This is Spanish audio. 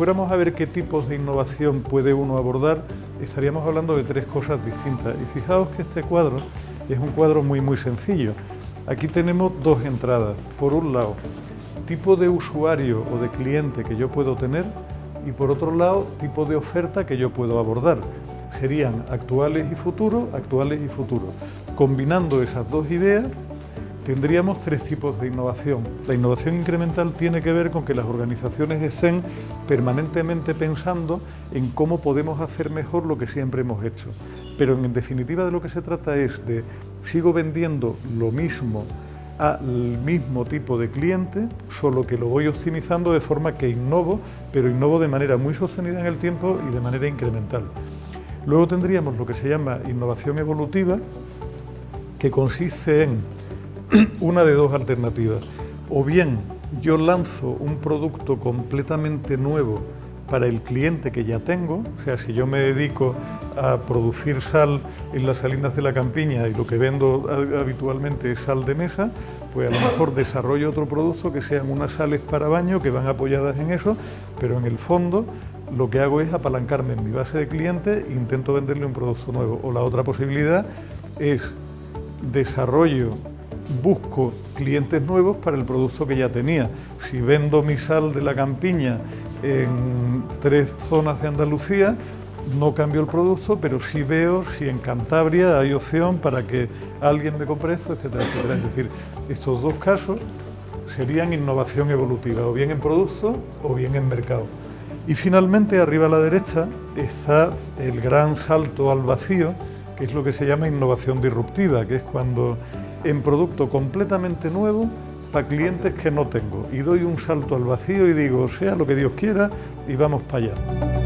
fuéramos a ver qué tipos de innovación puede uno abordar, estaríamos hablando de tres cosas distintas. Y fijaos que este cuadro es un cuadro muy sencillo. Aquí tenemos dos entradas. Por un lado, tipo de usuario o de cliente que yo puedo tener, y por otro lado, tipo de oferta que yo puedo abordar. Serían actuales y futuros, actuales y futuros. Combinando esas dos ideas, tendríamos tres tipos de innovación. La innovación incremental tiene que ver con que las organizaciones estén permanentemente pensando en cómo podemos hacer mejor lo que siempre hemos hecho. Pero en definitiva de lo que se trata es de, sigo vendiendo lo mismo al mismo tipo de cliente, solo que lo voy optimizando de forma que innovo, pero innovo de manera muy sostenida en el tiempo y de manera incremental. Luego tendríamos lo que se llama innovación evolutiva, que consiste en una de dos alternativas. O bien yo lanzo un producto completamente nuevo para el cliente que ya tengo, o sea, si yo me dedico a producir sal en las salinas de la Campiña y lo que vendo habitualmente es sal de mesa, pues a lo mejor desarrollo otro producto que sean unas sales para baño que van apoyadas en eso, pero en el fondo lo que hago es apalancarme en mi base de clientes e intento venderle un producto nuevo. O la otra posibilidad es busco clientes nuevos para el producto que ya tenía. Si vendo mi sal de la Campiña en 3 zonas de Andalucía, no cambio el producto, pero sí veo si en Cantabria hay opción para que alguien me compre esto, etcétera, etcétera. Es decir, estos dos casos serían innovación evolutiva, o bien en producto o bien en mercado. Y finalmente, arriba a la derecha, está el gran salto al vacío, que es lo que se llama innovación disruptiva, que es cuando en producto completamente nuevo para clientes que no tengo y doy un salto al vacío y digo, sea lo que Dios quiera y vamos para allá.